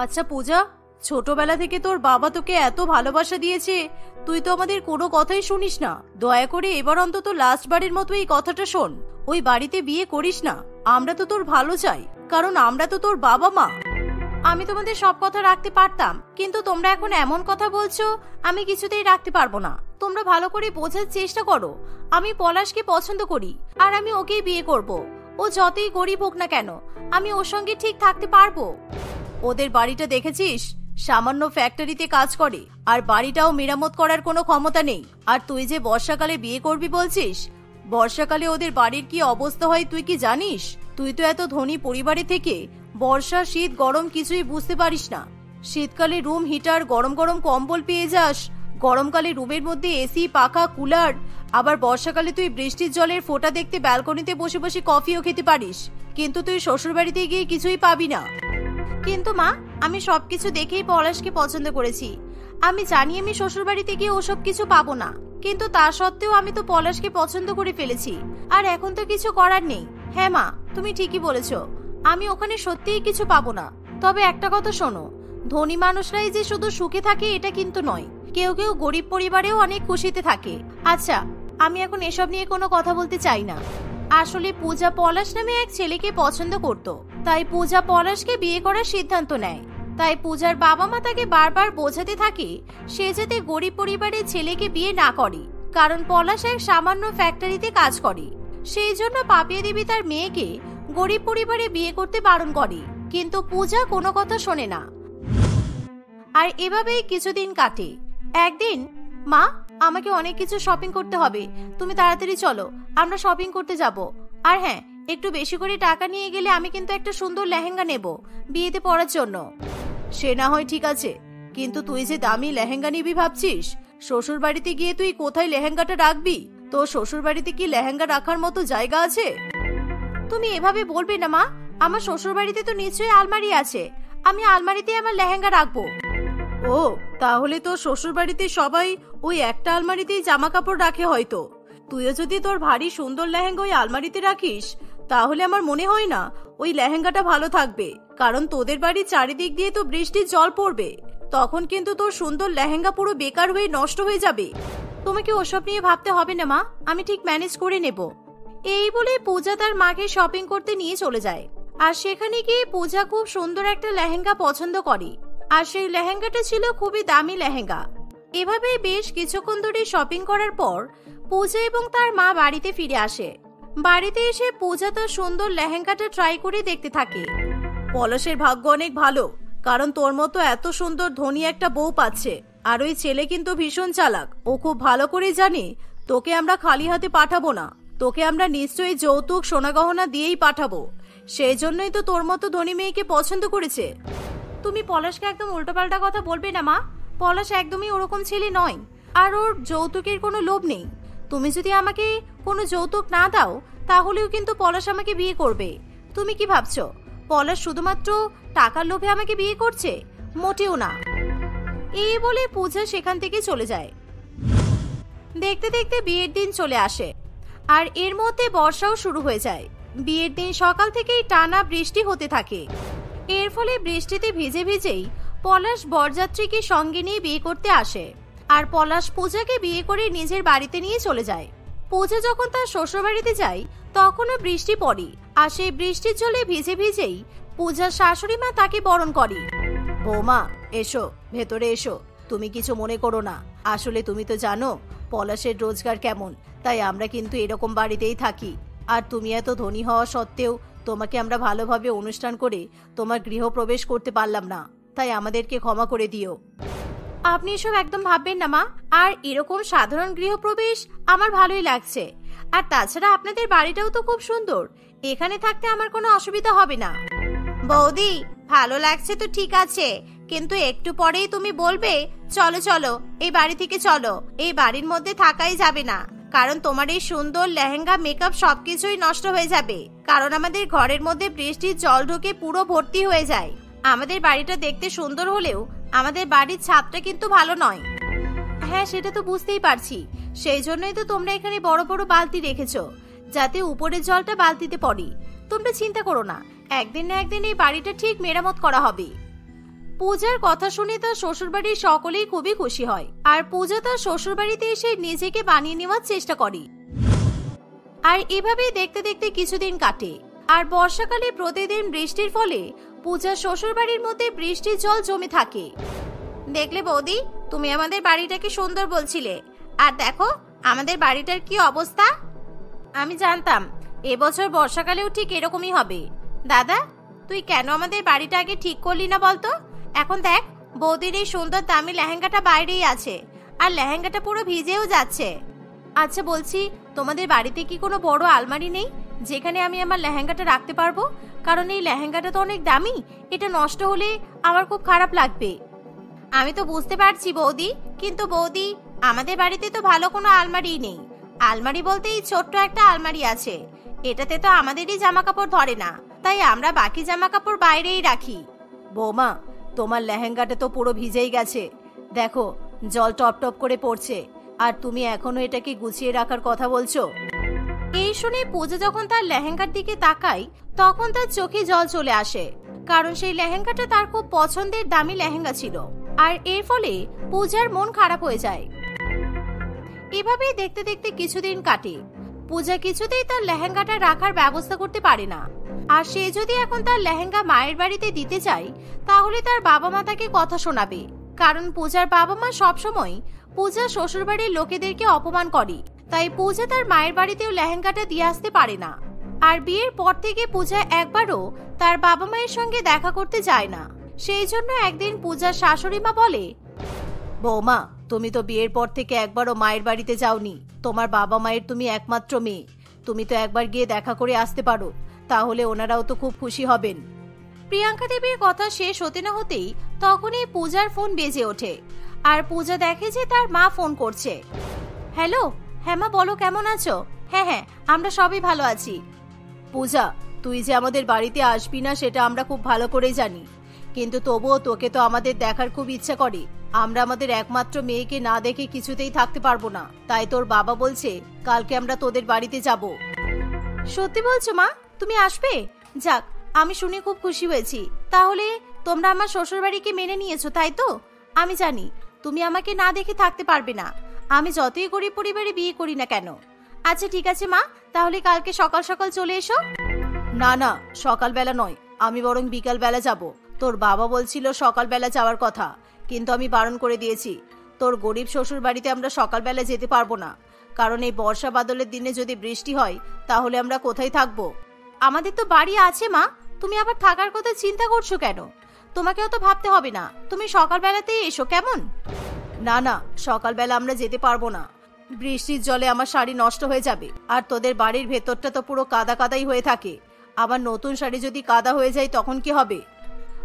আচ্ছা পূজা, ছোটবেলা থেকে তোর বাবা তোকে এত ভালোবাসা দিয়েছে, তুই তো আমাদের কোনো কথাই শুনিস না। দয়া করে এবার অন্তত লাস্ট বারের মতো এই কথাটা শোন, ওই বাড়িতে বিয়ে করিস না। আমরা তো তোর ভালো চাই, কারণ আমরা তো তোর বাবা মা। আমি তোমাদের সব কথা রাখতে পারতাম, কিন্তু তোমরা এখন এমন কথা বলছো, আমি কিছুতেই রাখতে পারবো না। তোমরা ভালো করে বোঝার চেষ্টা করো, আমি পলাশকে পছন্দ করি, আর আমি ওকেই বিয়ে করব। ও যতই গরিব হোক না কেন, আমি ওর সঙ্গে ঠিক থাকতে পারবো। ওদের বাড়িটা দেখেছিস? সামান্য ফ্যাক্টরিতে কাজ করে, আর বাড়িটাও মেরামত করার কোনো ক্ষমতা নেই। আর তুই যে বর্ষাকালে বিয়ে করবি বলছিস, বর্ষাকালে ওদের বাড়ির কি অবস্থা হয় তুই কি জানিস? তুই তো এত ধনী পরিবারে থেকে বর্ষা শীত গরম কিছুই বুঝতে পারিস না। শীতকালে রুম হিটার, গরম গরম কম্বল পেয়ে যাস, গরমকালে রুমের মধ্যে এসি, পাখা, কুলার। আবার বর্ষাকালে তুই বৃষ্টির জলের ফোঁটা দেখতে ব্যালকনিতে বসে বসে কফিও খেতে পারিস, কিন্তু তুই শ্বশুর বাড়িতে গিয়ে কিছুই পাবি না। কিন্তু মা, আমি সবকিছু দেখেই পলাশকে পছন্দ করেছি। আমি জানি আমি শ্বশুর বাড়িতে গিয়ে ওসব কিছু পাবো না, কিন্তু তা সত্ত্বেও আমি তো পলাশকে পছন্দ করে ফেলেছি, আর এখন তো কিছু করার নেই। হ্যাঁ মা, তুমি ঠিকই বলেছ, আমি ওখানে সত্যিই কিছু পাবো না। তবে একটা কথা শোনো, ধনী মানুষরাই যে শুধু সুখে থাকে এটা কিন্তু নয়, কেউ কেউ গরিব পরিবারেও অনেক খুশিতে থাকে। আচ্ছা, আমি এখন এসব নিয়ে কোনো কথা বলতে চাই না। আসলে পূজা পলাশ নামে এক ছেলেকে পছন্দ করত, তাই পূজা পলাশকে বিয়ে করার সিদ্ধান্ত নেয়। তাই পূজার বাবা মা তাকে বারবার বোঝাতে থাকে সে যাতে গরিব পরিবারের ছেলেকে বিয়ে না করে, কারণ পলাশ এক সামান্য ফ্যাক্টরিতে কাজ করে। সেই জন্য পাপিয়া দেবী তার মেয়েকে গরিব পরিবারে বিয়ে করতে বারণ করে, কিন্তু পূজা কোনো কথা শোনে না। আর এভাবেই কিছুদিন কাটে। একদিন, মা, আমাকে অনেক কিছু শপিং করতে হবে, তুমি তাড়াতাড়ি চলো, আমরা শপিং করতে যাব। আর হ্যাঁ, একটু বেশি করে টাকা নিয়ে গেলে আমি কিন্তু একটা সুন্দর লেহেঙ্গা নেব বিয়েতে পরার জন্য। সে না হয় ঠিক আছে, কিন্তু তুই যে দামি লেহেঙ্গা নিবি ভাবছিস, শ্বশুর বাড়িতে গিয়ে তুই কোথায় লেহেঙ্গাটা রাখবি? তোর শ্বশুর বাড়িতে কি লেহেঙ্গা রাখার মতো জায়গা আছে? তুমি এভাবে বলবে না মা, আমার শ্বশুর বাড়িতে তো নিশ্চয়ই আলমারি আছে, আমি আলমারিতে আমার লেহেঙ্গা রাখবো। ও, তাহলে তো শ্বশুর বাড়িতে সবাই ওই একটা আলমারিতেই জামা কাপড় রাখে হয়তো। তুইও যদি তোর ভারী সুন্দর লেহেঙ্গা ওই আলমারিতে রাখিস, তাহলে আমার মনে হয় না ওই লেহেঙ্গাটা ভালো থাকবে, কারণ তোদের বাড়ির চারিদিক দিয়ে তো বৃষ্টির জল পড়বে, তখন কিন্তু তোর সুন্দর লেহেঙ্গা পুরো বেকার হয়ে নষ্ট হয়ে যাবে। তোমাকে ওসব নিয়ে ভাবতে হবে না মা, আমি ঠিক ম্যানেজ করে নেব। এই বলে পূজা তার মাকে শপিং করতে নিয়ে চলে যায়। আর সেখানে গিয়ে পূজা খুব সুন্দর একটা লেহেঙ্গা পছন্দ করে, আর সেই লেহেঙ্গাটা ছিল খুবই দামি লেহেঙ্গা। এভাবেই বেশ কিছুক্ষণ ধরে শপিং করার পর পূজা এবং তার মা বাড়িতে ফিরে আসে। বাড়িতে এসে পূজা তার সুন্দর লেহেঙ্গাটা ট্রাই করে দেখতে থাকে। পলাশের ভাগ্য অনেক ভালো, কারণ তোর মতো এত সুন্দর ধনী একটা বউ পাচ্ছে। আর ওই ছেলে কিন্তু ভীষণ চালাক, ও খুব ভালো করে জানে তোকে আমরা খালি হাতে পাঠাবো না, তোকে আমরা নিশ্চয়ই যৌতুক সোনা গহনা দিয়েই পাঠাবো। সেই জন্যই তো তোর মতো ধনী মেয়েকে পছন্দ করেছে। তুমি পলাশকে একদম উল্টোপাল্টা কথা বলবে না মা, পলাশ একদমই ওরকম ছেলে নয়, আর ওর যৌতুকের কোনো লোভ নেই। তুমি যদি আমাকে কোনো যৌতুক না দাও, তাহলেও কিন্তু পলাশ আমাকে বিয়ে করবে। তুমি কি ভাবছো পলাশ শুধুমাত্র টাকার লোভে আমাকে বিয়ে করছে? মোটেও না। এই বলে পূজা সেখান থেকে চলে যায়। দেখতে দেখতে বিয়ের দিন চলে আসে, আর এর মধ্যে বর্ষাও শুরু হয়ে যায়। বিয়ের দিন সকাল থেকেই টানা বৃষ্টি হতে থাকে। এর ফলে বৃষ্টিতে ভিজে ভিজেই পলাশ বরযাত্রীকে সঙ্গে নিয়ে বিয়ে করতে আসে, আর পলাশ পূজাকে বিয়ে করে নিজের বাড়িতে নিয়ে চলে যায়। পূজা যখন তার শ্বশুর বাড়িতে যায়, তখনও বৃষ্টি পড়ে, আর সেই বৃষ্টির জলে ভিজে ভিজেই পূজার শাশুড়ি মা তাকে বরণ করে। বৌমা, এসো, ভেতরে এসো, তুমি কিছু মনে করো না। আসলে তুমি তো জানো পলাশের রোজগার কেমন, তাই আমরা কিন্তু এরকম বাড়িতেই থাকি। আর তুমি এত ধনী হওয়া সত্ত্বেও তোমাকে আমরা ভালোভাবে অনুষ্ঠান করে তোমার গৃহপ্রবেশ করতে পারলাম না, তাই আমাদেরকে ক্ষমা করে দিও। আপনি এসব একদম ভাববেন না মা, আর এরকম সাধারণ গৃহপ্রবেশ আমার ভালোই লাগছে। আর তাছাড়া আপনাদের বাড়িটাও তো খুব সুন্দর, এখানে থাকতে আমার কোনো অসুবিধা হবে না। বৌদি, ভালো লাগছে তো ঠিক আছে, কিন্তু একটু পরেই তুমি বলবে চলো চলো এই বাড়ি থেকে চলো, এই বাড়ির মধ্যে থাকাই যাবে না, কারণ তোমার এই সুন্দর লেহেঙ্গা, মেকআপ সবকিছুই নষ্ট হয়ে যাবে, কারণ আমাদের ঘরের মধ্যে বৃষ্টির জল ঢুকে পুরো ভর্তি হয়ে যায়। আমাদের বাড়িটা দেখতে সুন্দর হলেও আমাদের বাড়ির ছাদটা কিন্তু ভালো নয়। হ্যাঁ, সেটা তো বুঝতেই পারছি, সেই জন্যই তো তোমরা এখানে বড় বড় বালতি রেখেছো, যাতে উপরের জলটা বালতিতে পড়ে। তোমরা চিন্তা করো না, একদিন না একদিন এই বাড়িটা ঠিক মেরামত করা হবে। পূজার কথা শুনে তার শ্বশুরবাড়ির সকলেই খুবই খুশি হয়, আর পূজা তার শ্বশুরবাড়িতে এসে নিজেকে বানিয়ে নেওয়ার চেষ্টা করে। আর এভাবেই দেখতে দেখতে কিছুদিন কাটে। আর বর্ষাকালে প্রতিদিন বৃষ্টির ফলে পূজার শ্বশুরবাড়ির মধ্যে বৃষ্টির জল জমে থাকে। দেখলে বৌদি, তুমি আমাদের বাড়িটাকে সুন্দর বলছিলে, আর দেখো আমাদের বাড়িটার কি অবস্থা। আমি জানতাম এবছর বর্ষাকালেও ঠিক এরকমই হবে। দাদা, তুই কেন আমাদের বাড়িটা আগে ঠিক করলি না বলতো? এখন দেখ, বৌদির এই সুন্দর দামি লেহেঙ্গাটা বাইরেই আছে, আর লেহেঙ্গাটা পুরো ভিজেও যাচ্ছে। আচ্ছা বলছি, তোমাদের বাড়িতে কি কোনো বড় আলমারি নেই যেখানে আমি আমার লেহেঙ্গাটা রাখতে পারবো? কারণ এই লেহেঙ্গাটা তো অনেক দামি, এটা নষ্ট হলে আমার খুব খারাপ লাগবে। আমি তো বুঝতে পারছি বৌদি, কিন্তু বৌদি, আমাদের বাড়িতে তো ভালো কোনো আলমারি নেই। আলমারি বলতে এই ছোট্ট একটা আলমারি আছে, এটাতে তো আমাদেরই জামা কাপড় ধরে না, তাই আমরা বাকি জামা কাপড় বাইরেই রাখি। বৌমা, তোমার লেহেঙ্গাটা তো পুরো ভিজেই গেছে, দেখো জল টপ টপ করে পড়ছে, আর তুমি এখনো এটাকে গুছিয়ে রাখার কথা বলছো। এই শুনে পূজা যখন তার লেহেঙ্গার দিকে তাকায়, তখন তার চোখে জল চলে আসে, কারণ সেই লেহেঙ্গাটা তার খুব পছন্দের দামি লেহেঙ্গা ছিল। আর এর ফলে পূজার মন খারাপ হয়ে যায়। এভাবেই দেখতে দেখতে কিছুদিন কাটে। পূজা কিছুতেই তার লেহেঙ্গাটা রাখার ব্যবস্থা করতে পারে না। আর সে যদি এখন তার লেহেঙ্গা মায়ের বাড়িতে দিতে চায়, তাহলে তার বাবা মা তাকে কথা শোনাবে, কারণ পূজার বাবা মা সবসময় পূজা শ্বশুরবাড়ির লোকেদেরকে অপমান করে। তাই পূজা তার মায়ের বাড়িতেও লেহেঙ্গাটা দিয়ে আসতে পারে না। আর বিয়ের পর থেকে পূজা একবারও তার বাবা মায়ের সঙ্গে দেখা করতে যায় না। সেই জন্য একদিন পূজার শাশুড়ি মা বলে, বৌমা, তুমি তো বিয়ের পর থেকে একবারও মায়ের বাড়িতে যাওনি। তোমার বাবা মায়ের তুমি একমাত্র মেয়ে, তুমি তো একবার গিয়ে দেখা করে আসতে পারো, তাহলে ওনারাও তো খুব খুশি হবেন। প্রিয়াঙ্কা দেবীর কথা শেষ হতে না হতেই তখনই পূজার ফোন বেজে ওঠে। আর পূজা দেখে যে তার মা ফোন করছে। হ্যালো, হ্যাঁ মা, বলো কেমন আছো? হ্যাঁ হ্যাঁ, আমরা সবাই ভালো আছি। পূজা, তুই যে আমাদের বাড়িতে আসবি না সেটা আমরা খুব ভালো করেই জানি, কিন্তু তবুও তোকে তো আমাদের দেখার খুব ইচ্ছা করে। আমরা আমাদের একমাত্র মেয়েকে না দেখে কিছুতেই থাকতে পারবো না, তাই তোর বাবা বলছে কালকে আমরা তোদের বাড়িতে যাব। সত্যি বলছো মা? তুমি আসবে? যাক, আমি শুনে খুব খুশি হয়েছি। তাহলে তোমরা আমার শ্বশুর বাড়িকে মেনে নিয়েছো, তাই তো? আমি জানি তুমি আমাকে না দেখে থাকতে পারবে না, আমি যতই গরিব পরিবারে বিয়ে করি না কেন। আচ্ছা ঠিক আছে মা, তাহলে কালকে সকাল সকাল চলে এসো। না না, সকালবেলা নয়, আমি বরং বিকাল বেলা যাব। তোর বাবা বলছিল সকালবেলা যাওয়ার কথা, কিন্তু আমি বারণ করে দিয়েছি। তোর গরিব শ্বশুর বাড়িতে আমরা সকালবেলা যেতে পারবো না, কারণ এই বর্ষা বাদলের দিনে যদি বৃষ্টি হয় তাহলে আমরা কোথায় থাকবো? আমাদের তো বাড়ি আছে মা, তুমি আবার থাকার কথা চিন্তা করছো কেন? তোমাকে অত ভাবতে হবে না, তুমি সকালবেলাতেই এসো, কেমন? না না, সকালবেলা আমরা যেতে পারবো না, বৃষ্টির জলে আমার শাড়ি নষ্ট হয়ে যাবে, আর তোদের বাড়ির ভেতরটা তো পুরো কাদা কাদাই হয়ে থাকে। আবার নতুন শাড়ি যদি কাদা হয়ে যায় তখন কি হবে?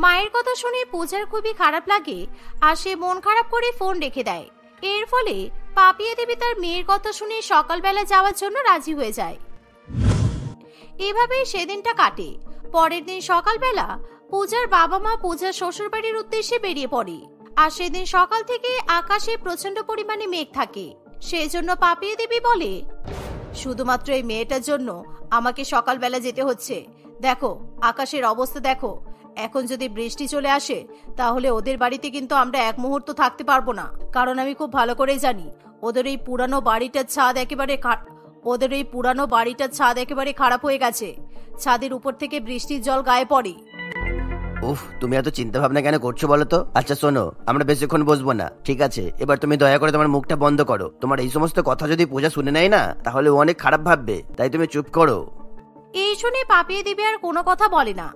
মায়ের কথা শুনে পূজার খুবই খারাপ লাগে, আর সে মন খারাপ করে ফোন রেখে দেয়। এর ফলে পাপিয়া দেবী তার মেয়ের কথা শুনে সকালবেলা যাওয়ার জন্য রাজি হয়ে যায়। এভাবেই সেদিনটা কাটে। পরের দিন সকালবেলা পূজার বাবা মা পূজার শ্বশুরবাড়ির উদ্দেশ্যে বেরিয়ে পড়ে। আর সেদিন সকাল থেকে আকাশে প্রচন্ড পরিমাণে মেঘ থাকে। সেই জন্য পাপিয়া দেবী বলে, শুধুমাত্র এই মেয়েটার জন্য আমাকে সকালবেলা যেতে হচ্ছে। দেখো আকাশের অবস্থা দেখো, এখন যদি বৃষ্টি চলে আসে তাহলে ওদের বাড়িতে কিন্তু আমরা এক মুহূর্ত থাকতে পারবো না, কারণ আমি খুব ভালো করেই জানি ওদের এই পুরানো বাড়িটার ছাদ একেবারে খারাপ হয়ে গেছে। ছাদের উপর থেকে বৃষ্টির জল গায়ে পড়ে। উফ, তুমি এত চিন্তা ভাবনা কেন করছো বলো তো? আচ্ছা শোনো, আমরা বেশিক্ষণ বসবো না, ঠিক আছে? এবার তুমি দয়া করে তোমার মুখটা বন্ধ করো। তোমার এই সমস্ত কথা যদি পূজা শুনে নেয় না, তাহলে ও অনেক খারাপ ভাববে, তাই তুমি চুপ করো। এই শুনে পাপিয়া দেবী আর কোনো কথা বলে না।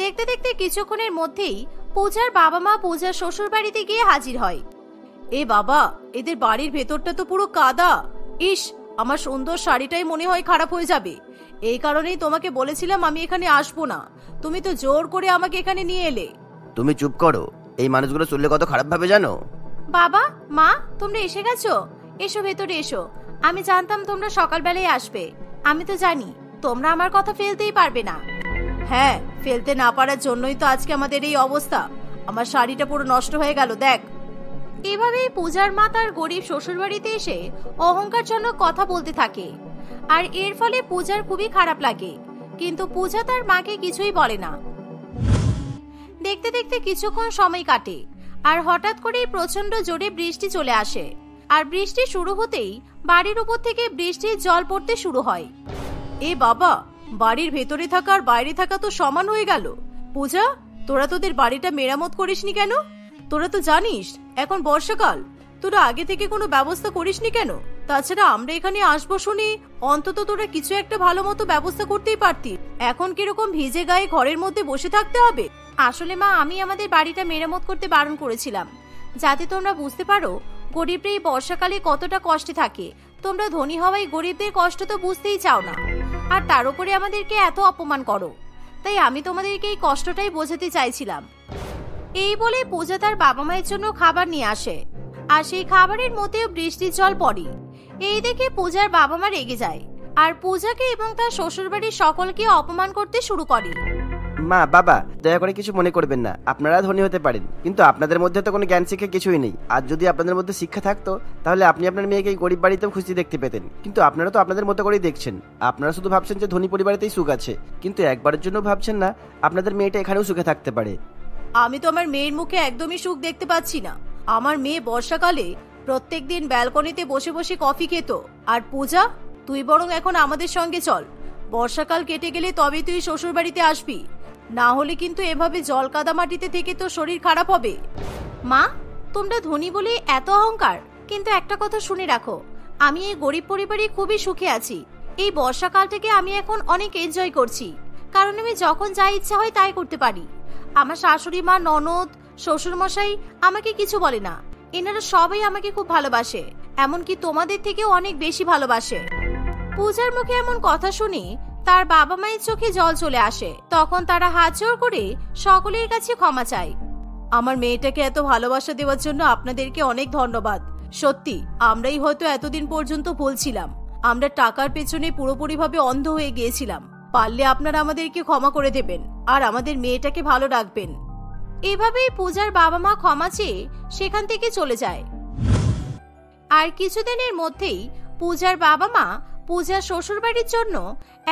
দেখতে দেখতে কিছুক্ষণের মধ্যেই পূজার বাবা মা পূজার শ্বশুর বাড়িতে গিয়ে হাজির হয়। এ বাবা, এদের বাড়ির ভেতরটা তো পুরো কাদা। ইস, আমার সুন্দর শাড়িটাই মনে হয় খারাপ হয়ে যাবে। এই কারণেই তোমাকে বলেছিলাম আমি এখানে আসবো না, তুমি তো জোর করে আমাকে এখানে নিয়ে এলে। তুমি চুপ করো, এই মানুষগুলো শুনলে কত খারাপ ভাবে জানো? বাবা মা, তোমরা এসে গেছো? এসো ভেতরে এসো। আমি জানতাম তোমরা সকালবেলায় আসবে, আমি তো জানি তোমরা আমার কথা ফেলতেই পারবে না। হ্যাঁ, ফেলতে না পারার জন্যই তো আজকে আমাদের এই অবস্থা। আমার শাড়িটা পুরো নষ্ট হয়ে গেল, দেখ। এভাবেই পূজার মা তার গরিব শ্বশুর বাড়িতে এসে অহংকারজনক কথা বলতে থাকে। আর এর ফলে পূজার খুবই খারাপ লাগে, কিন্তু পূজা তার মাকে কিছুই বলে না। দেখতে দেখতে কিছুক্ষণ সময় কাটে আর হঠাৎ করেই প্রচন্ড জোরে বৃষ্টি চলে আসে। আর বৃষ্টি শুরু হতেই বাড়ির উপর থেকে বৃষ্টির জল পড়তে শুরু হয়। এ বাবা, বাড়ির ভেতরে থাকা আর বাইরে থাকা তো সমান হয়ে গেল। পূজা, তোরা তোদের বাড়িটা মেরামত করিসনি কেন? তোরা তো জানিস এখন বর্ষাকাল, তোরা আগে থেকে কোনো ব্যবস্থা করিসনি কেন? তাছাড়া আমরা এখানে আসবো শুনে অন্তত তোরা কিছু একটা ভালো মতো ব্যবস্থা করতেই পারতি। এখন কিরকম ভিজে গায়ে ঘরের মধ্যে বসে থাকতে হবে? আসলে মা, আমি আমাদের বাড়িটা মেরামত করতে বারণ করেছিলাম, যাতে তোমরা বুঝতে পারো গরিবরা এই বর্ষাকালে কতটা কষ্টে থাকে। তোমরা ধনী হওয়ায় গরিবদের কষ্ট তো বুঝতেই চাও না, আর তার উপরে আমাদেরকে এত অপমান করো। তাই আমি তোমাদেরকে এই কষ্টটাই বোঝাতে চাইছিলাম। এই বলে পূজা তার বাবা মায়ের জন্য খাবার নিয়ে আসে, আর সেই খাবারের মধ্যেও বৃষ্টির জল পড়ে। এই দেখে পূজার বাবা মা রেগে যায় আর পূজাকে এবং তার শ্বশুরবাড়ির সকলকে অপমান করতে শুরু করে। মা, বাবা, দয়া করে কিছু মনে করবেন না। আপনারা ধনী হতে পারেন, কিন্তু আপনাদের মধ্যে তো কোনো জ্ঞান শিক্ষা কিছুই নেই। আর যদি আপনাদের মধ্যে শিক্ষা থাকতো, তাহলে আপনি আপনার মেয়েকে এই গরিব বাড়িতেও খুশি দেখতে পেতেন। কিন্তু আপনারা তো আপনাদের মতো করেই দেখছেন। আপনারা শুধু ভাবছেন যে ধনী পরিবারেতেই সুখ আছে, কিন্তু একবারের জন্য ভাবছেন না আপনাদের মেয়েটা এখানেও সুখে থাকতে পারে। আমি তো আমার মেয়ের মুখে একদমই সুখ দেখতে পাচ্ছি না। আমার মেয়ে বর্ষাকালে প্রত্যেকদিন ব্যালকনিতে বসে বসে কফি খেত। আর পূজা, তুই বরং এখন আমাদের সঙ্গে চল। বর্ষাকাল কেটে গেলে তবে তুই শ্বশুর বাড়িতে আসবি, না হলে কিন্তু এভাবে জল কাদা মাটিতে থেকে তো শরীর খারাপ হবে। মা, তোমরা ধনী বলে এত অহংকার, কিন্তু একটা কথা শুনে রাখো, আমি এই গরিব পরিবারে খুবই সুখে আছি। এই বর্ষাকালটাকে আমি এখন অনেক এনজয় করছি, কারণ আমি যখন যা ইচ্ছা হয় তাই করতে পারি। আমার শাশুড়ি মা, ননদ, শ্বশুর মশাই আমাকে কিছু বলে না। এনারা সবাই আমাকে খুব ভালোবাসে, এমনকি তোমাদের থেকেও অনেক বেশি ভালোবাসে। পূজার মুখে এমন কথা শুনে তার বাবা মায়ের চোখে জল চলে আসে। তখন তারা হাত জোড় করে সকলের কাছে ক্ষমা চায়। আমার মেয়েটাকে এত ভালোবাসা দেওয়ার জন্য আপনাদেরকে অনেক ধন্যবাদ। সত্যি আমরাই হয়তো এতদিন পর্যন্ত বলছিলাম, আমরা টাকার পেছনে পুরোপুরিভাবে অন্ধ হয়ে গিয়েছিলাম। পারলে আপনারা আমাদেরকে ক্ষমা করে দেবেন আর আমাদের মেয়েটাকে ভালো রাখবেন। এভাবেই পূজার বাবা মা ক্ষমা চেয়ে সেখান থেকে চলে যায়। আর কিছুদিনের মধ্যেই পূজার বাবা মা পূজার শ্বশুরবাড়ির জন্য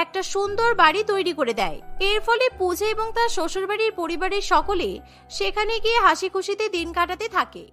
একটা সুন্দর বাড়ি তৈরি করে দেয়। এর ফলে পূজা এবং তার শ্বশুরবাড়ির পরিবারের সকলে সেখানে গিয়ে হাসি খুশিতে দিন কাটাতে থাকে।